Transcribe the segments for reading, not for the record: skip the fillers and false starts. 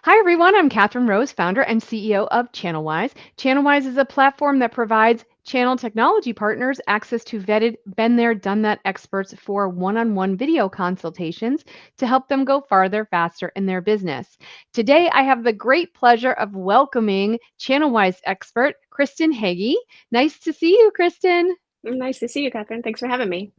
Hi, everyone. I'm Kathryn Rose, founder and CEO of channelWise. channelWise is a platform that provides channel technology partners access to vetted, been there, done that experts for one on one video consultations to help them go farther, faster in their business. Today, I have the great pleasure of welcoming channelWise expert, Kristin Hege. Nice to see you, Kristin. Nice to see you, Kathryn. Thanks for having me.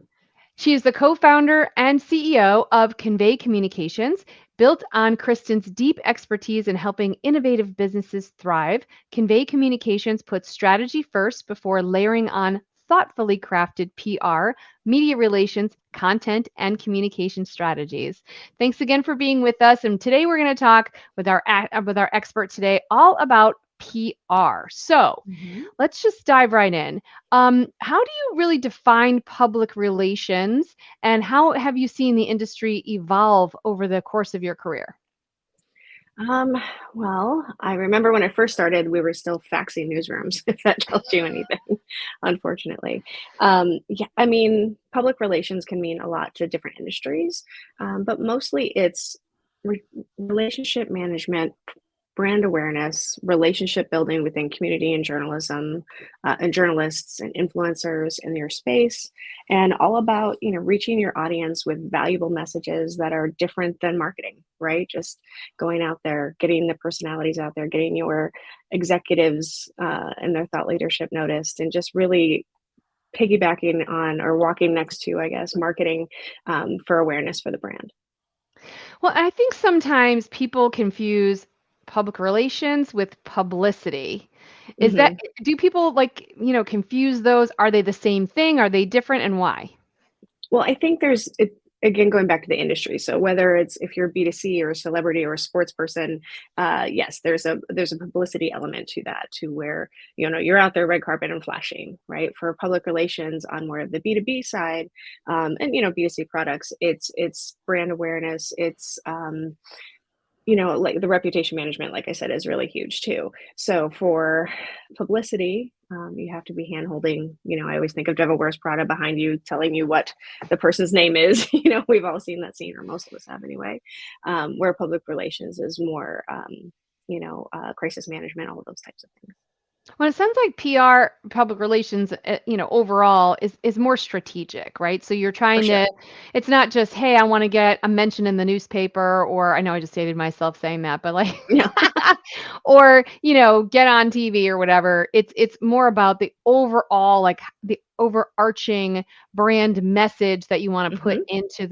She is the co-founder and CEO of Convey Communications. Built on Kristin's deep expertise in helping innovative businesses thrive, Convey Communications puts strategy first before layering on thoughtfully crafted PR, media relations, content, and communication strategies. Thanks again for being with us. And today we're going to talk with our expert today all about PR. So Mhm. let's just dive right in. How do you really define public relations, and how have you seen the industry evolve over the course of your career? Um, well, I remember when I first started, we were still faxing newsrooms, if that tells you anything, unfortunately. Yeah, I mean, public relations can mean a lot to different industries, but mostly it's re relationship management, brand awareness, relationship building within community and journalism, and journalists and influencers in your space, and all about reaching your audience with valuable messages that are different than marketing, right? Just going out there, getting the personalities out there, getting your executives and their thought leadership noticed, and just really piggybacking on or walking next to, I guess, marketing for awareness for the brand. Well, I think sometimes people confuse public relations with publicity. Is that Mhm. do people confuse those? Are they the same thing? Are they different, and why? Well, I think there's it again, going back to the industry. So whether it's if you're B2C or a celebrity or a sports person, yes, there's a publicity element to that, to where you're out there red carpet and flashing, right? For public relations on more of the B2B side, and B2C products, it's brand awareness, it's like the reputation management, like I said, is really huge too. So for publicity, you have to be hand holding. I always think of Devil Wears Prada behind you, telling you what the person's name is. We've all seen that scene, or most of us have anyway. Where public relations is more, crisis management, all of those types of things. Well, it sounds like PR, public relations, overall is more strategic, right? So you're For trying sure. to, it's not just, hey, I want to get a mention in the newspaper, or I know I just dated myself saying that, but like, Yeah. or get on TV or whatever. It's more about the overall, like the overarching brand message that you want to put Hmm. into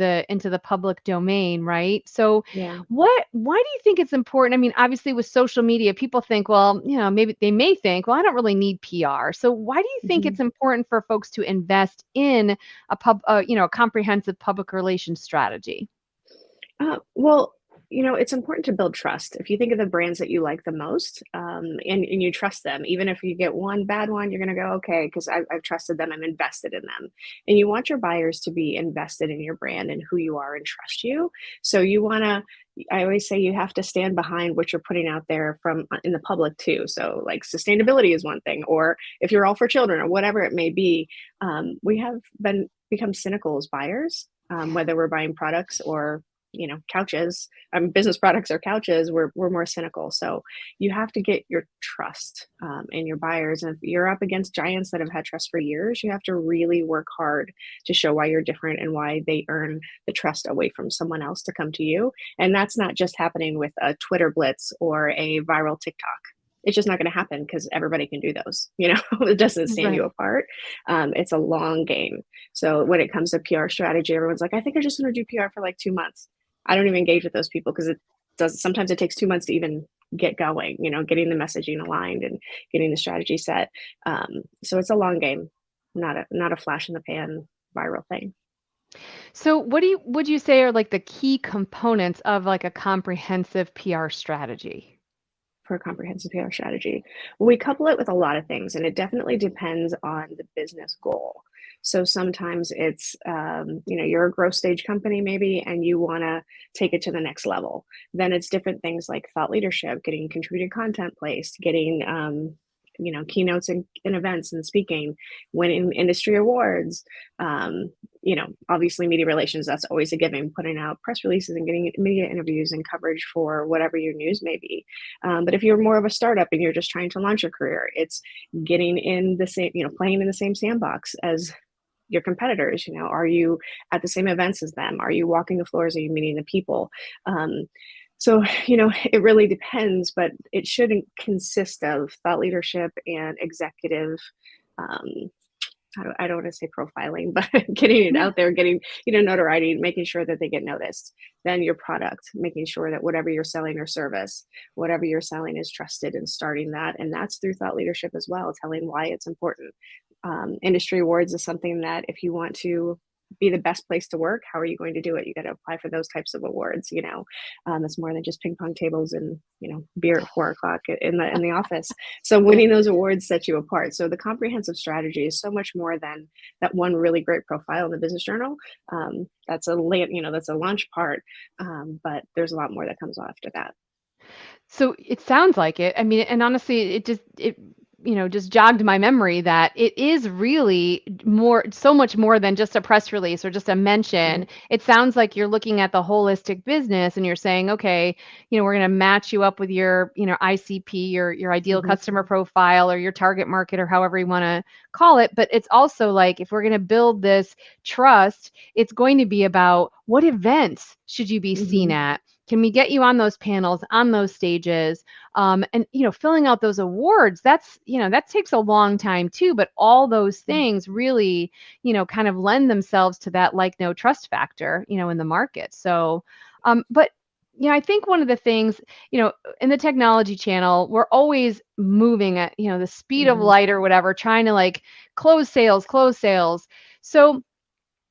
the public domain, right? So Yeah. why do you think it's important? I mean, obviously with social media, people think, well, maybe they may think, well, I don't really need PR. So why do you think Hmm. it's important for folks to invest in a comprehensive public relations strategy? Well, it's important to build trust. If you think of the brands that you like the most, and you trust them, even if you get one bad one, you're going to go, okay, because I've trusted them, I'm invested in them. And you want your buyers to be invested in your brand and who you are and trust you. So you want to, I always say you have to stand behind what you're putting out there from in the public too. So like sustainability is one thing, or if you're all for children or whatever it may be, we have become cynical as buyers, whether we're buying products or couches, business products or couches, we're more cynical. So you have to get your trust in your buyers. And if you're up against giants that have had trust for years, you have to really work hard to show why you're different and why they earn the trust away from someone else to come to you. And that's not just happening with a Twitter blitz or a viral TikTok. It's just not going to happen because everybody can do those. It doesn't stand you Right. apart. It's a long game. So when it comes to PR strategy, everyone's like, I think I just want to do PR for like 2 months. I don't even engage with those people because sometimes it takes 2 months to even get going, getting the messaging aligned and getting the strategy set. So it's a long game, not a flash in the pan viral thing. So what would you say are like the key components of like a comprehensive PR strategy? For a comprehensive PR strategy. We couple it with a lot of things, and it definitely depends on the business goal. So sometimes it's, you're a growth stage company maybe, and you want to take it to the next level. Then it's different things like thought leadership, getting contributed content placed, getting keynotes and events and speaking, winning industry awards, obviously media relations, that's always a given, putting out press releases and getting media interviews and coverage for whatever your news may be. But if you're more of a startup and you're just trying to launch a career, it's getting in the same, playing in the same sandbox as your competitors. Are you at the same events as them? Are you walking the floors? Are you meeting the people? So, it really depends, but it shouldn't consist of thought leadership and executive, I don't want to say profiling, but getting it out there, getting, notoriety, making sure that they get noticed. Then your product, making sure that whatever you're selling or service, whatever you're selling is trusted, and starting that. And that's through thought leadership as well, telling why it's important. Industry awards is something that if you want to be the best place to work, how are you going to do it? You got to apply for those types of awards. It's more than just ping pong tables and beer at 4:00 in the office. So winning those awards sets you apart. So the comprehensive strategy is so much more than that one really great profile in the business journal. That's a launch part, but there's a lot more that comes after that. So it sounds like it. I mean, and honestly, it just jogged my memory that it is really so much more than just a press release or just a mention. It sounds like you're looking at the holistic business and you're saying, okay, we're going to match you up with your, ICP, your ideal customer profile or your target market or however you want to call it. But it's also like, if we're going to build this trust, it's going to be about what events should you be seen at? Can we get you on those panels, on those stages? And, filling out those awards, that takes a long time too, but all those things really, kind of lend themselves to that like, no trust factor, in the market. So, but I think one of the things, in the technology channel, we're always moving at, the speed of light or whatever, trying to like close sales. So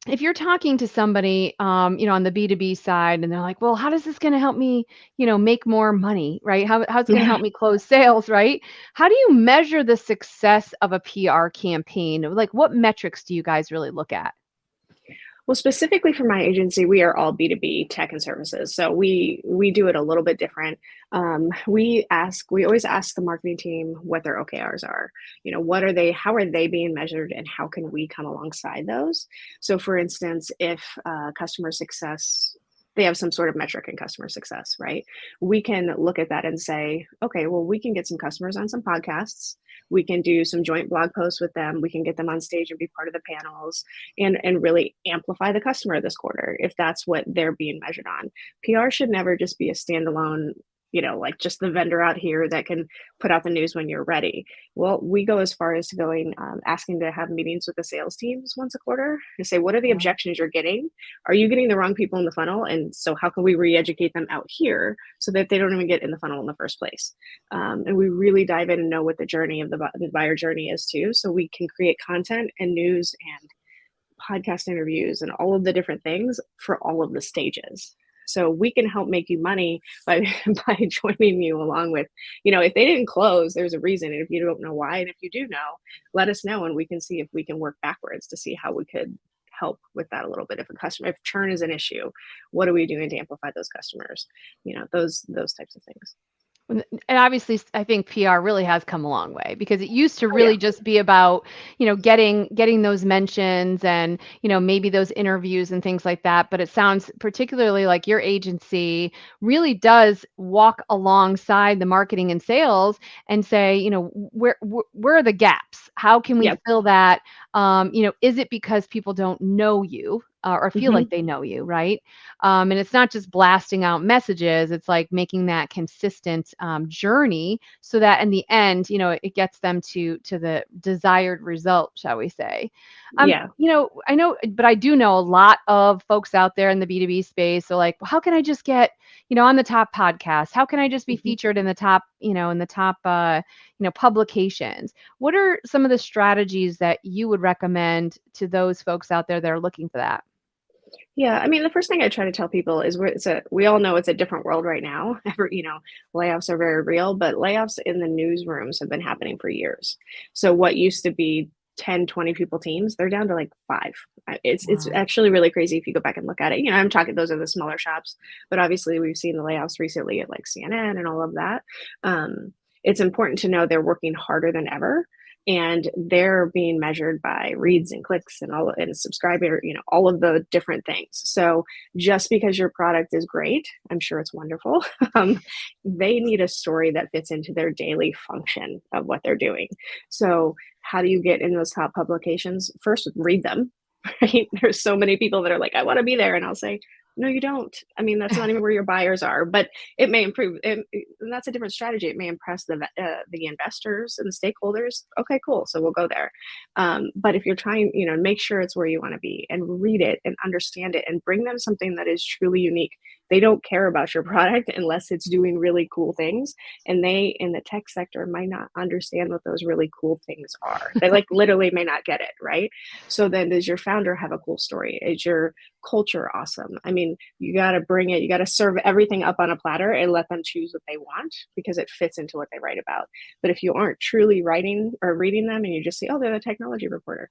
if you're talking to somebody, on the B2B side, and they're like, well, how is this going to help me, make more money, right? How's it going to help me close sales, right? How do you measure the success of a PR campaign? Like, what metrics do you guys really look at? Well, specifically for my agency, we are all B2B tech and services. So we do it a little bit different. We always ask the marketing team what their OKRs are. How are they being measured, and how can we come alongside those? So for instance, if customer success, they have some sort of metric in customer success, right? We can look at that and say, okay, well, we can get some customers on some podcasts. We can do some joint blog posts with them. We can get them on stage and be part of the panels and really amplify the customer this quarter, if that's what they're being measured on. PR should never just be a standalone, like just the vendor out here that can put out the news when you're ready. Well, we go as far as to going, asking to have meetings with the sales teams once a quarter to say, what are the objections you're getting? Are you getting the wrong people in the funnel? And so how can we re-educate them out here so that they don't even get in the funnel in the first place? And we really dive in and know what the journey of the buyer journey is too. So we can create content and news and podcast interviews and all of the different things for all of the stages. So we can help make you money by joining you along with, if they didn't close, there's a reason. And if you don't know why, and if you do know, let us know, and we can see if we can work backwards to see how we could help with that a little bit. If churn is an issue, what are we doing to amplify those customers? Those types of things. And obviously, I think PR really has come a long way, because it used to really just be about, getting those mentions and, maybe those interviews and things like that. But it sounds particularly like your agency really does walk alongside the marketing and sales and say, where are the gaps? How can we fill that? Is it because people don't know you? Or feel like they know you, right? And it's not just blasting out messages. It's like making that consistent journey so that in the end, it gets them to the desired result, shall we say. I know, but I do know a lot of folks out there in the B2B space. So like, how can I just get, on the top podcast? How can I just be featured in the top, publications? What are some of the strategies that you would recommend to those folks out there that are looking for that? Yeah, I mean, the first thing I try to tell people is we all know it's a different world right now. Layoffs are very real, but layoffs in the newsrooms have been happening for years. So what used to be 10, 20 people teams, they're down to like 5. It's actually really crazy if you go back and look at it. I'm talking, those are the smaller shops, but obviously we've seen the layoffs recently at like CNN and all of that. it's important to know they're working harder than ever, and they're being measured by reads and clicks and all and subscriber, all of the different things. So just because your product is great, I'm sure it's wonderful, they need a story that fits into their daily function of what they're doing. So how do you get in those top publications? First, read them, right? There's so many people that are like, I want to be there. And I'll say, no, you don't. I mean, that's not even where your buyers are, but it may improve. And that's a different strategy. It may impress the investors and the stakeholders. Okay, cool. So we'll go there. But if you're trying, make sure it's where you want to be and read it and understand it and bring them something that is truly unique. They don't care about your product unless it's doing really cool things. And they, in the tech sector, might not understand what those really cool things are. They like literally may not get it, right? So then does your founder have a cool story? Is your culture awesome? I mean, you got to bring it, you got to serve everything up on a platter and let them choose what they want because it fits into what they write about. But if you aren't truly writing or reading them and you just say, oh, they're the technology reporter.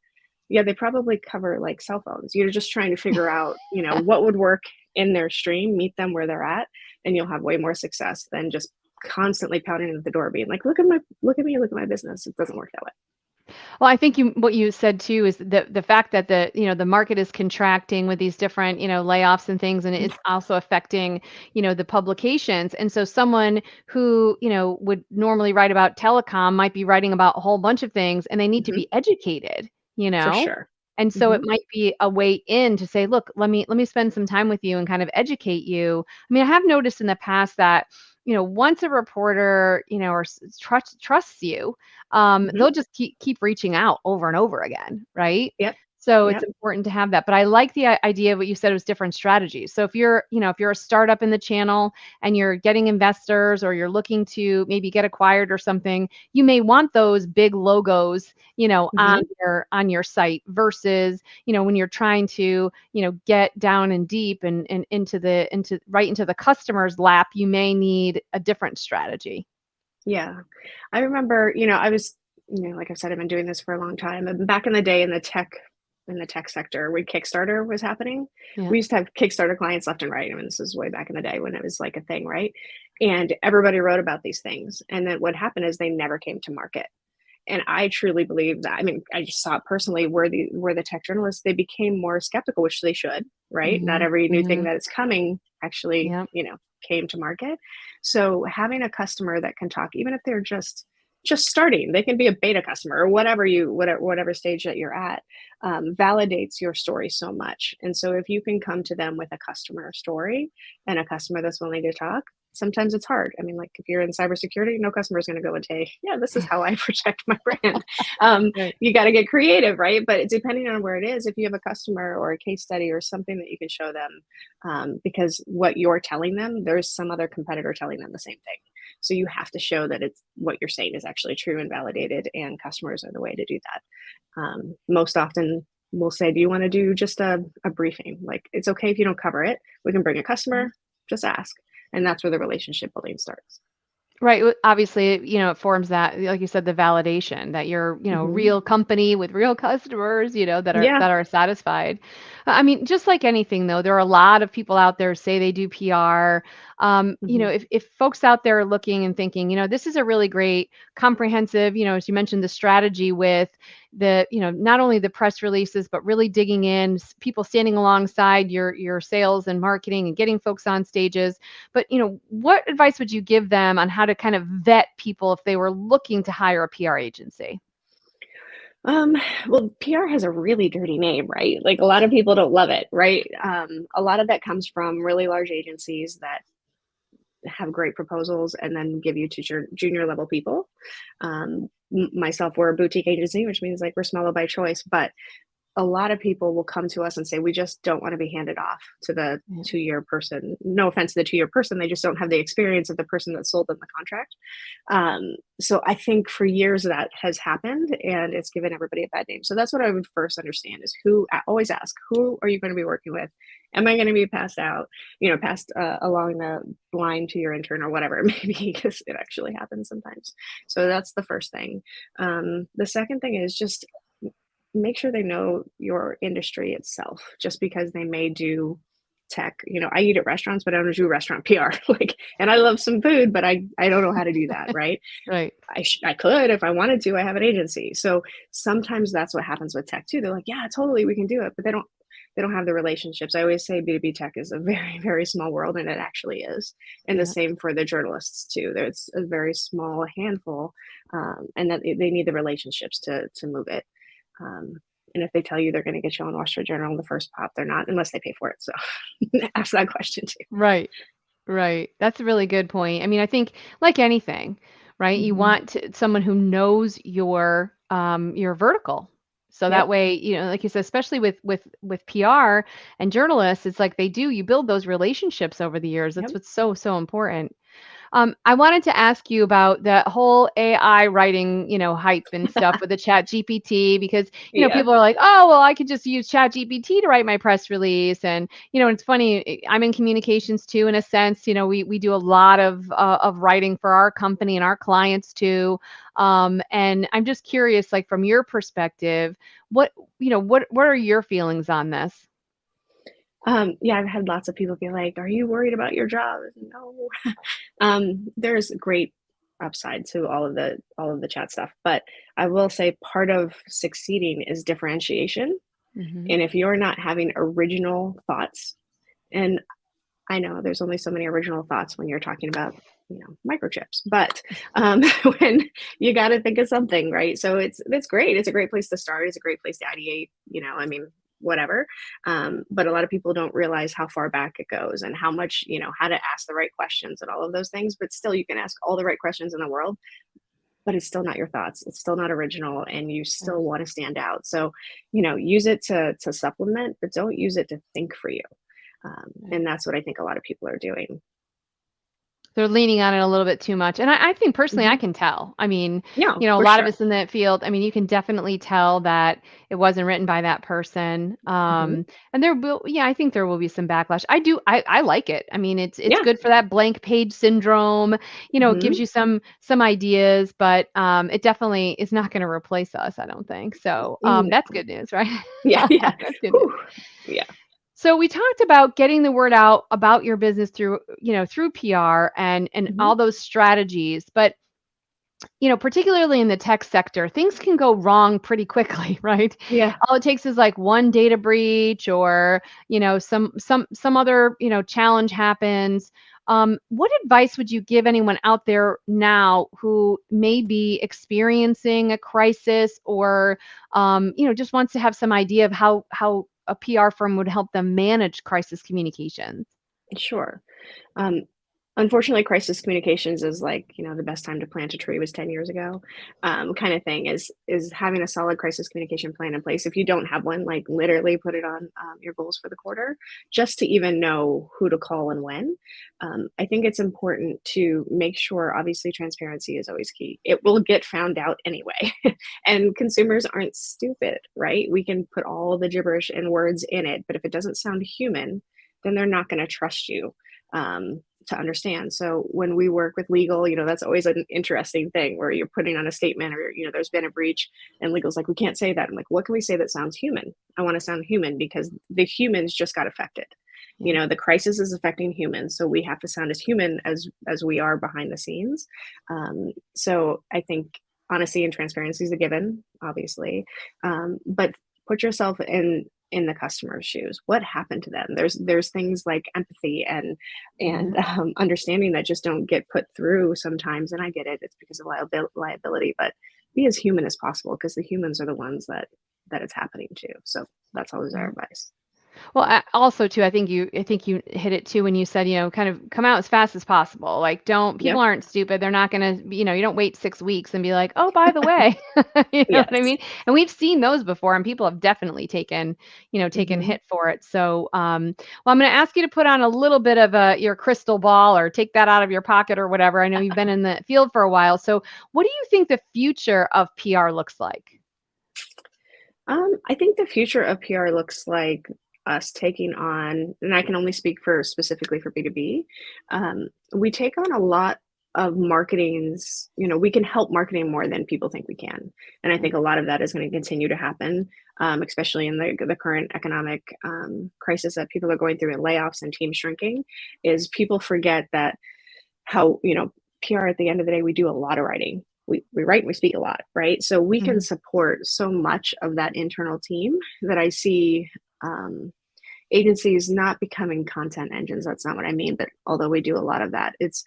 Yeah, they probably cover like cell phones. You're just trying to figure out, what would work in their stream, meet them where they're at, and you'll have way more success than just constantly pounding at the door being like, look at me, look at my business. It doesn't work that way. Well, I think what you said too is the fact that the market is contracting with these different, layoffs and things, and it's also affecting, the publications. And so someone who, would normally write about telecom might be writing about a whole bunch of things, and they need to Mm-hmm. be educated, you For know? sure. And so Mm-hmm. it might be a way in to say, look, let me spend some time with you and kind of educate you. I mean, I have noticed in the past that, once a reporter, or trusts you, Mm-hmm. they'll just keep reaching out over and over again, right? Yep. So it's Yep. important to have that. But I like the idea of what you said was different strategies. So if you're a startup in the channel and you're getting investors or you're looking to maybe get acquired or something, you may want those big logos, Mm-hmm. on your site versus, when you're trying to, get down and deep and into the customer's lap, you may need a different strategy. Yeah. I remember, I was, like I said, I've been doing this for a long time. And back in the day in the tech sector, when Kickstarter was happening, Yeah. we used to have Kickstarter clients left and right. I mean, this is way back in the day when it was like a thing, right? And everybody wrote about these things. And then what happened is they never came to market. And I truly believe that. I mean, I just saw it personally where the tech journalists, they became more skeptical, which they should, right? Not Mhm. every new thing Mhm. that is coming actually, Yeah. came to market. So having a customer that can talk, even if they're just starting, they can be a beta customer or whatever stage that you're at, validates your story so much. And so if you can come to them with a customer story and a customer that's willing to talk, sometimes it's hard. I mean, like if you're in cybersecurity, no customer is going to go and say, yeah, this is how I protect my brand. Right. You got to get creative, right? But it's depending on where it is, if you have a customer or a case study or something that you can show them, because what you're telling them, there's some other competitor telling them the same thing. So you have to show that it's what you're saying is actually true and validated, and customers are the way to do that. Most often, we'll say, do you want to do just a briefing? Like, it's okay if you don't cover it. We can bring a customer, just ask. And that's where the relationship building starts. Right. Obviously, it forms that, like you said, the validation that you're, Hmm. real company with real customers, that are Yeah. satisfied. I mean, just like anything though, there are a lot of people out there say they do PR. Hmm. If folks out there are looking and thinking, this is a really great comprehensive, as you mentioned, the strategy with the, not only the press releases, but really digging in, people standing alongside your sales and marketing and getting folks on stages. But, what advice would you give them on how to kind of vet people if they were looking to hire a PR agency? Um, well, PR has a really dirty name, right? Like a lot of people don't love it, right? A lot of that comes from really large agencies that have great proposals and then give you to junior level people. Myself, we're a boutique agency, which means like we're smaller by choice, but a lot of people will come to us and say, we just don't want to be handed off to the Yeah. 2-year person. No offense to the 2-year person. They just don't have the experience of the person that sold them the contract. So I think for years that has happened and it's given everybody a bad name. So that's what I would first understand is I always ask, who are you going to be working with? Am I going to be passed out, passed along the line to your intern or whatever it may be, because it actually happens sometimes. So that's the first thing. The second thing is just make sure they know your industry itself, just because they may do tech. I eat at restaurants, but I don't do restaurant PR. And I love some food, but I don't know how to do that, right? Right. I could if I wanted to. I have an agency. So sometimes that's what happens with tech too. They're like, yeah, totally, we can do it, but they don't have the relationships. I always say B2B tech is a very, very small world, and it actually is. And the Yeah. same for the journalists too. There's a very small handful, and that they need the relationships to move it. Um, and if they tell you they're going to get you on Wall Street Journal in the first pop, they're not, unless they pay for it. So ask that question too. Right. Right. That's a really good point. I mean, I think like anything, right? You Hmm. want someone who knows your vertical. So that Yep. way, like you said, especially with PR and journalists, it's like you build those relationships over the years. That's Yep. what's so, so important. I wanted to ask you about the whole AI writing, hype and stuff with the Chat GPT because, Yeah. people are like, oh, well, I could just use Chat GPT to write my press release. And, it's funny, I'm in communications too, in a sense, we do a lot of writing for our company and our clients too. And I'm just curious, like from your perspective, what are your feelings on this? Yeah, I've had lots of people be like, "Are you worried about your job?" No. There's great upside to all of the chat stuff, but I will say part of succeeding is differentiation. Hmm. And if you're not having original thoughts, and I know there's only so many original thoughts when you're talking about, microchips, but when you got to think of something, right? So it's great. It's a great place to start. It's a great place to ideate. I mean, whatever. But a lot of people don't realize how far back it goes and how much, how to ask the right questions and all of those things. But still, you can ask all the right questions in the world, but it's still not your thoughts. It's still not original, and you still want to stand out. So, use it to supplement, but don't use it to think for you. Right. And that's what I think a lot of people are doing. They're leaning on it a little bit too much, and I think personally I Hmm. can tell. I mean, Yeah, a for lot of sure. us in that field, I mean, you can definitely tell that it wasn't written by that person, Hmm. and I think there will be some backlash. I like it. I mean, it's Yeah. good for that blank page syndrome, it gives Hmm. you some ideas, but, it definitely is not gonna replace us, I don't think. So, that's No. good news, right? Yeah, yeah. That's good news. Whew. Yeah. So we talked about getting the word out about your business through PR and Hmm. all those strategies, but particularly in the tech sector, things can go wrong pretty quickly, right? Yeah. All it takes is like one data breach or, some other, challenge happens. What advice would you give anyone out there now who may be experiencing a crisis or, just wants to have some idea of how a PR firm would help them manage crisis communications? Sure. Um, Unfortunately, crisis communications is like, the best time to plant a tree was 10 years ago, kind of thing is having a solid crisis communication plan in place. If you don't have one, like literally put it on your goals for the quarter, just to even know who to call and when. I think it's important to make sure, obviously, transparency is always key. It will get found out anyway. And consumers aren't stupid, right? We can put all the gibberish and words in it, but if it doesn't sound human, then they're not going to trust you. To understand. So when we work with legal, that's always an interesting thing where you're putting on a statement or, there's been a breach and legal's like, we can't say that. I'm like, what can we say that sounds human? I want to sound human because the humans just got affected. Yeah. The crisis is affecting humans. So we have to sound as human as we are behind the scenes. So I think honesty and transparency is a given, obviously. But put yourself in the customer's shoes. What happened to them? There's things like empathy and Mhm. understanding that just don't get put through sometimes. And I get it; it's because of liability. But be as human as possible because the humans are the ones that it's happening to. So that's always our Yeah. advice. Well, also too, I think you hit it too when you said, kind of come out as fast as possible. Like, don't people Yep. aren't stupid. They're not gonna, you don't wait 6 weeks and be like, oh, by the way, you know what I Yes. mean? And we've seen those before, and people have definitely taken Hmm. hit for it. So, well, I'm gonna ask you to put on a little bit of your crystal ball or take that out of your pocket or whatever. I know you've been in the field for a while. So, what do you think the future of PR looks like? I think the future of PR looks like us taking on, and I can only speak for specifically for B2B. We take on a lot. marketing's, we can help marketing more than people think we can. And I think a lot of that is going to continue to happen, especially in the current economic crisis that people are going through, and layoffs and team shrinking, is people forget that how, PR at the end of the day, we do a lot of writing. We write and we speak a lot, right? So we can Mhm. support so much of that internal team that I see agencies not becoming content engines. That's not what I mean, but although we do a lot of that, it's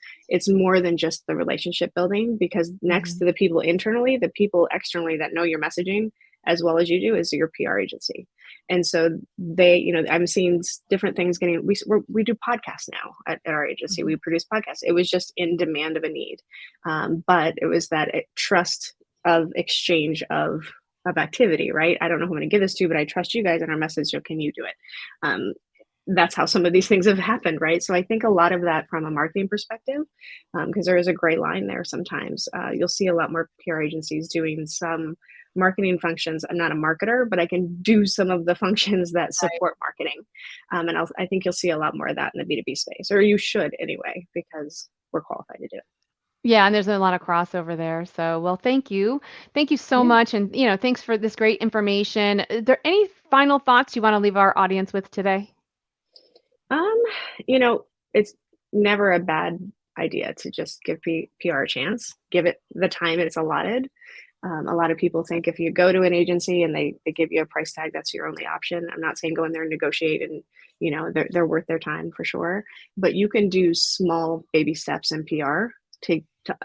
more than just the relationship building, because next Mhm. to the people internally, the people externally that know your messaging as well as you do is your PR agency. And so they, I'm seeing different things getting, we do podcasts now at our agency. Mhm. We produce podcasts. It was just in demand of a need. But it was that trust of exchange of activity, right? I don't know who I'm going to give this to, but I trust you guys and our message. So can you do it? Um, that's how some of these things have happened, right? So I think a lot of that from a marketing perspective, because there is a gray line there sometimes. You'll see a lot more PR agencies doing some marketing functions. I'm not a marketer, but I can do some of the functions that support marketing. And I think you'll see a lot more of that in the B2B space, or you should anyway, because we're qualified to do it. Yeah, and there's a lot of crossover there. So, well, thank you. Thank you so Yeah. much. And, thanks for this great information. Is there any final thoughts you want to leave our audience with today? Um, you know, it's never a bad idea to just give PR a chance, give it the time it's allotted. A lot of people think if you go to an agency and they give you a price tag, that's your only option. I'm not saying go in there and negotiate, and they're worth their time for sure. But you can do small baby steps in PR.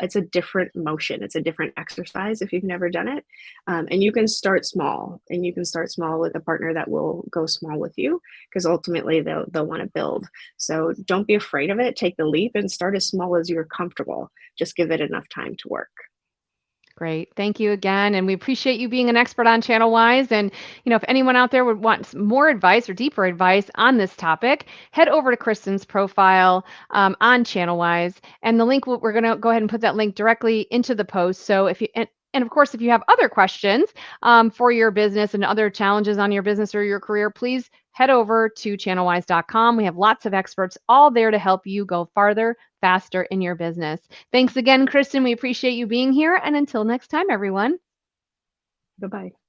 It's a different motion. It's a different exercise if you've never done it. And you can start small, and you can start small with a partner that will go small with you, because ultimately they'll want to build. So don't be afraid of it. Take the leap and start as small as you're comfortable. Just give it enough time to work. Great. Thank you again. And we appreciate you being an expert on channelWise. And, if anyone out there would want more advice or deeper advice on this topic, head over to Kristin's profile on channelWise. And the link, we're going to go ahead and put that link directly into the post. So if you, and of course, if you have other questions for your business and other challenges on your business or your career, please head over to channelwise.com. We have lots of experts all there to help you go farther, faster in your business. Thanks again, Kristin. We appreciate you being here. And until next time, everyone. Bye bye.